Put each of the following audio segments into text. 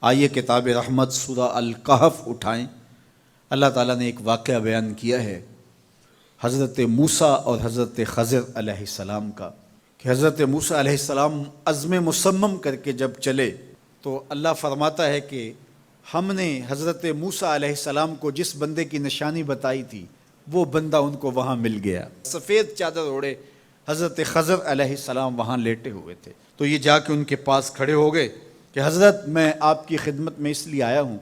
آئیے کتاب رحمت سورہ الکہف اٹھائیں۔ اللہ تعالیٰ نے ایک واقعہ بیان کیا ہے حضرت موسیٰ اور حضرت خضر علیہ السلام کا، کہ حضرت موسیٰ علیہ السلام عزم مصمم کر کے جب چلے تو اللہ فرماتا ہے کہ ہم نے حضرت موسیٰ علیہ السلام کو جس بندے کی نشانی بتائی تھی وہ بندہ ان کو وہاں مل گیا۔ سفید چادر اوڑے حضرت خضر علیہ السلام وہاں لیٹے ہوئے تھے، تو یہ جا کے ان کے پاس کھڑے ہو گئے کہ حضرت میں آپ کی خدمت میں اس لیے آیا ہوں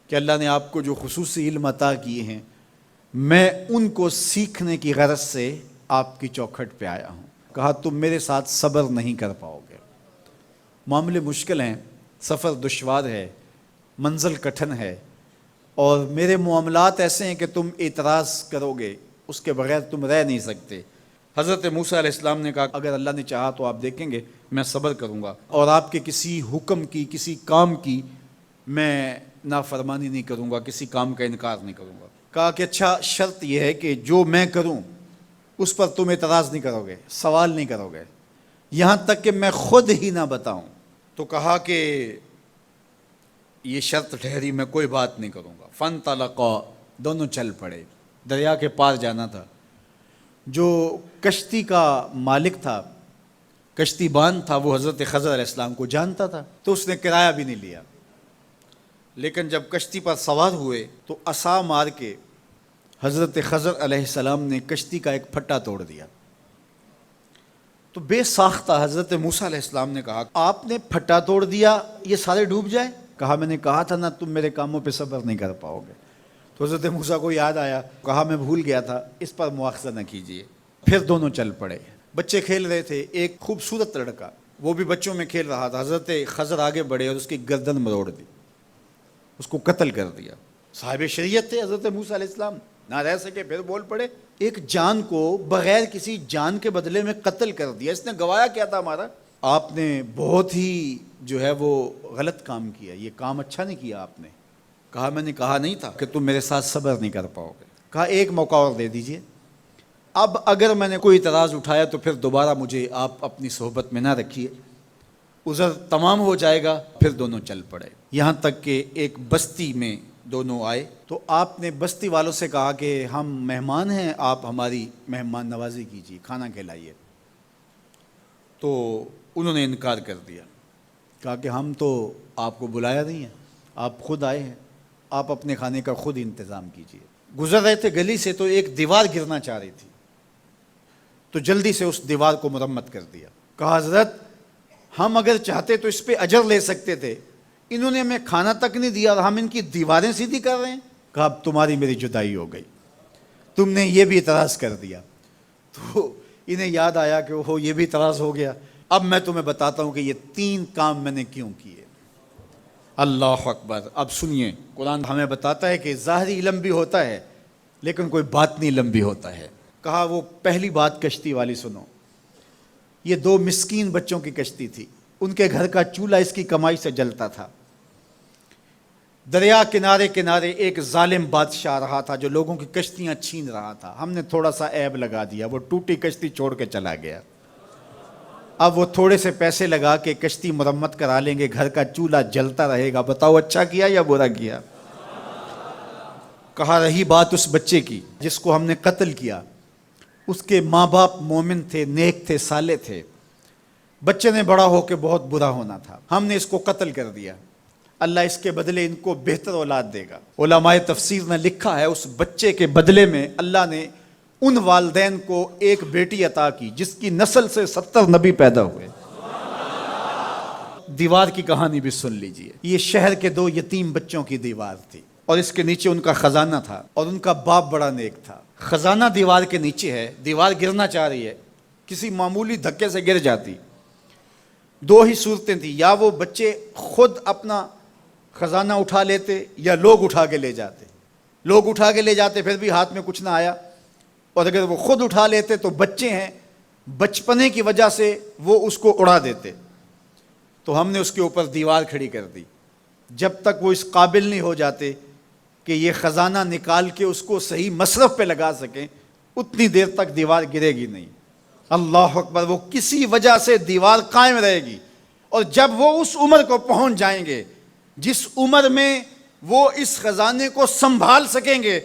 کہ اللہ نے آپ کو جو خصوصی علم عطا کیے ہیں میں ان کو سیکھنے کی غرض سے آپ کی چوکھٹ پہ آیا ہوں۔ کہا تم میرے ساتھ صبر نہیں کر پاؤ گے، معاملے مشکل ہیں، سفر دشوار ہے، منزل کٹھن ہے، اور میرے معاملات ایسے ہیں کہ تم اعتراض کرو گے، اس کے بغیر تم رہ نہیں سکتے۔ حضرت موسیٰ علیہ السلام نے کہا اگر اللہ نے چاہا تو آپ دیکھیں گے میں صبر کروں گا، اور آپ کے کسی حکم کی کسی کام کی میں نافرمانی نہیں کروں گا، کسی کام کا انکار نہیں کروں گا۔ کہا کہ اچھا شرط یہ ہے کہ جو میں کروں اس پر تم اعتراض نہیں کرو گے، سوال نہیں کرو گے، یہاں تک کہ میں خود ہی نہ بتاؤں۔ تو کہا کہ یہ شرط ٹھہری، میں کوئی بات نہیں کروں گا۔ فانطلقا، دونوں چل پڑے، دریا کے پار جانا تھا۔ جو کشتی کا مالک تھا، کشتی بان تھا، وہ حضرت خضر علیہ السلام کو جانتا تھا، تو اس نے کرایہ بھی نہیں لیا، لیکن جب کشتی پر سوار ہوئے تو عصا مار کے حضرت خضر علیہ السلام نے کشتی کا ایک پھٹا توڑ دیا۔ تو بے ساختہ حضرت موسیٰ علیہ السلام نے کہا آپ نے پھٹا توڑ دیا، یہ سارے ڈوب جائیں؟ کہا میں نے کہا تھا نا تم میرے کاموں پہ صبر نہیں کر پاؤ گے۔ تو حضرت موسیٰ کو یاد آیا، کہا میں بھول گیا تھا، اس پر مواخذہ نہ کیجیے۔ پھر دونوں چل پڑے، بچے کھیل رہے تھے، ایک خوبصورت لڑکا وہ بھی بچوں میں کھیل رہا تھا۔ حضرت خضر آگے بڑھے اور اس کی گردن مروڑ دی، اس کو قتل کر دیا۔ صاحب شریعت تھے حضرت موسیٰ علیہ السلام، نہ رہ سکے، پھر بول پڑے ایک جان کو بغیر کسی جان کے بدلے میں قتل کر دیا، اس نے گوایا کیا تھا ہمارا؟ آپ نے بہت ہی جو ہے وہ غلط کام کیا، یہ کام اچھا نہیں کیا آپ نے۔ کہا میں نے کہا نہیں تھا کہ تم میرے ساتھ صبر نہیں کر پاؤ گے۔ کہا ایک موقع اور دے دیجئے، اب اگر میں نے کوئی اعتراض اٹھایا تو پھر دوبارہ مجھے آپ اپنی صحبت میں نہ رکھیے، عذر تمام ہو جائے گا۔ پھر دونوں چل پڑے، یہاں تک کہ ایک بستی میں دونوں آئے تو آپ نے بستی والوں سے کہا کہ ہم مہمان ہیں، آپ ہماری مہمان نوازی کیجیے، کھانا کھلائیے۔ تو انہوں نے انکار کر دیا، کہا کہ ہم تو آپ کو بلایا نہیں ہے، آپ خود آئے ہیں، آپ اپنے کھانے کا خود انتظام کیجیے۔ گزر رہے تھے گلی سے تو ایک دیوار گرنا چاہ رہی تھی، تو جلدی سے اس دیوار کو مرمت کر دیا۔ کہا حضرت ہم اگر چاہتے تو اس پہ اجر لے سکتے تھے، انہوں نے ہمیں کھانا تک نہیں دیا اور ہم ان کی دیواریں سیدھی کر رہے ہیں۔ کہا اب تمہاری میری جدائی ہو گئی، تم نے یہ بھی اعتراض کر دیا۔ تو انہیں یاد آیا کہ وہ یہ بھی اعتراض ہو گیا، اب میں تمہیں بتاتا ہوں کہ یہ 3 کام میں نے کیوں کیے۔ اللہ اکبر۔ اب سنیے، قرآن ہمیں بتاتا ہے کہ ظاہری علم بھی ہوتا ہے لیکن کوئی باطنی علم بھی ہوتا ہے۔ کہا وہ پہلی بات کشتی والی سنو، یہ 2 مسکین بچوں کی کشتی تھی، ان کے گھر کا چولہا اس کی کمائی سے جلتا تھا۔ دریا کنارے کنارے ایک ظالم بادشاہ رہا تھا جو لوگوں کی کشتیاں چھین رہا تھا، ہم نے تھوڑا سا عیب لگا دیا، وہ ٹوٹی کشتی چھوڑ کے چلا گیا۔ اب وہ تھوڑے سے پیسے لگا کے کشتی مرمت کرا لیں گے، گھر کا چولہا جلتا رہے گا، بتاؤ اچھا کیا یا برا کیا؟ کہا رہی بات اس بچے کی جس کو ہم نے قتل کیا، اس کے ماں باپ مومن تھے، نیک تھے، صالح تھے، بچے نے بڑا ہو کے بہت برا ہونا تھا، ہم نے اس کو قتل کر دیا، اللہ اس کے بدلے ان کو بہتر اولاد دے گا۔ علماء تفسیر نے لکھا ہے اس بچے کے بدلے میں اللہ نے ان والدین کو ایک بیٹی عطا کی جس کی نسل سے 70 نبی پیدا ہوئے۔ دیوار کی کہانی بھی سن لیجئے، یہ شہر کے 2 یتیم بچوں کی دیوار تھی اور اس کے نیچے ان کا خزانہ تھا اور ان کا باپ بڑا نیک تھا۔ خزانہ دیوار کے نیچے ہے، دیوار گرنا چاہ رہی ہے، کسی معمولی دھکے سے گر جاتی۔ 2 ہی صورتیں تھیں، یا وہ بچے خود اپنا خزانہ اٹھا لیتے یا لوگ اٹھا کے لے جاتے۔ لوگ اٹھا کے لے جاتے پھر بھی ہاتھ میں کچھ نہ آیا، اور اگر وہ خود اٹھا لیتے تو بچے ہیں، بچپنے کی وجہ سے وہ اس کو اڑا دیتے۔ تو ہم نے اس کے اوپر دیوار کھڑی کر دی، جب تک وہ اس قابل نہیں ہو جاتے کہ یہ خزانہ نکال کے اس کو صحیح مصرف پہ لگا سکیں، اتنی دیر تک دیوار گرے گی نہیں۔ اللہ اکبر۔ وہ کسی وجہ سے دیوار قائم رہے گی، اور جب وہ اس عمر کو پہنچ جائیں گے جس عمر میں وہ اس خزانے کو سنبھال سکیں گے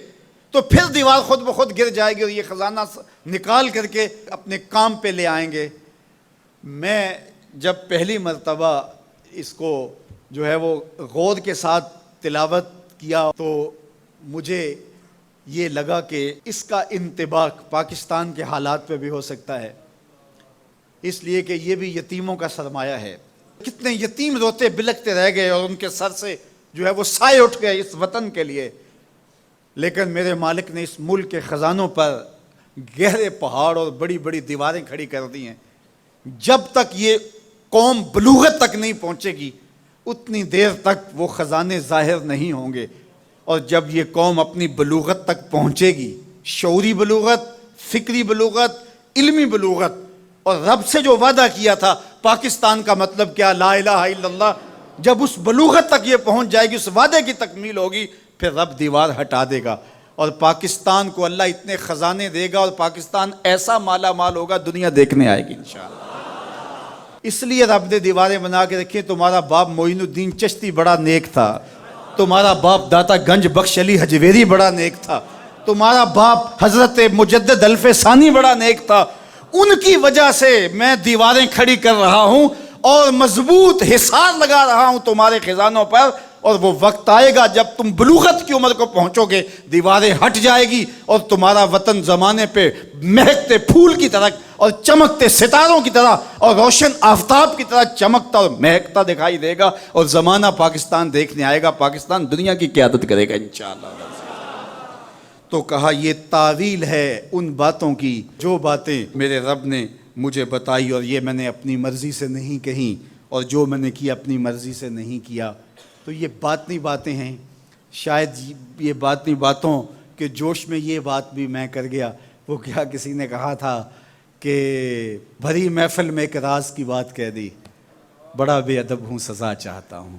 تو پھر دیوار خود بخود گر جائے گی اور یہ خزانہ نکال کر کے اپنے کام پہ لے آئیں گے۔ میں جب پہلی مرتبہ اس کو جو ہے وہ غور کے ساتھ تلاوت کیا تو مجھے یہ لگا کہ اس کا انطباق پاکستان کے حالات پہ بھی ہو سکتا ہے، اس لیے کہ یہ بھی یتیموں کا سرمایہ ہے۔ کتنے یتیم روتے بلکتے رہ گئے اور ان کے سر سے جو ہے وہ سائے اٹھ گئے اس وطن کے لیے، لیکن میرے مالک نے اس ملک کے خزانوں پر گہرے پہاڑ اور بڑی بڑی دیواریں کھڑی کر دی ہیں۔ جب تک یہ قوم بلوغت تک نہیں پہنچے گی اتنی دیر تک وہ خزانے ظاہر نہیں ہوں گے، اور جب یہ قوم اپنی بلوغت تک پہنچے گی، شعوری بلوغت، فکری بلوغت، علمی بلوغت، اور رب سے جو وعدہ کیا تھا پاکستان کا مطلب کیا، لا الہ الا اللہ، جب اس بلوغت تک یہ پہنچ جائے گی، اس وعدے کی تکمیل ہوگی، پھر رب دیوار ہٹا دے گا اور پاکستان کو اللہ اتنے خزانے دے گا اور پاکستان ایسا مالا مال ہوگا دنیا دیکھنے آئے گی انشاءاللہ۔ اس لیے رب نے دیواریں بنا کے رکھی۔ تمہارا باپ معین الدین چشتی بڑا نیک تھا، تمہارا باپ داتا گنج بخش علی حجویری بڑا نیک تھا، تمہارا باپ حضرت مجدد الف ثانی بڑا نیک تھا، ان کی وجہ سے میں دیواریں کھڑی کر رہا ہوں اور مضبوط حصار لگا رہا ہوں تمہارے خزانوں پر، اور وہ وقت آئے گا جب تم بلوغت کی عمر کو پہنچو گے، دیواریں ہٹ جائے گی اور تمہارا وطن زمانے پہ مہکتے پھول کی طرح اور چمکتے ستاروں کی طرح اور روشن آفتاب کی طرح چمکتا اور مہکتا دکھائی دے گا، اور زمانہ پاکستان دیکھنے آئے گا، پاکستان دنیا کی قیادت کرے گا انشاءاللہ۔ تو کہا یہ تعویل ہے ان باتوں کی جو باتیں میرے رب نے مجھے بتائی، اور یہ میں نے اپنی مرضی سے نہیں کہیں، اور جو میں نے کیا اپنی مرضی سے نہیں کیا۔ تو یہ باطنی باتیں ہیں، شاید یہ باطنی باتوں کے جوش میں یہ بات بھی میں کر گیا۔ وہ کیا کسی نے کہا تھا کہ بھری محفل میں ایک راز کی بات کہہ دی، بڑا بے ادب ہوں سزا چاہتا ہوں۔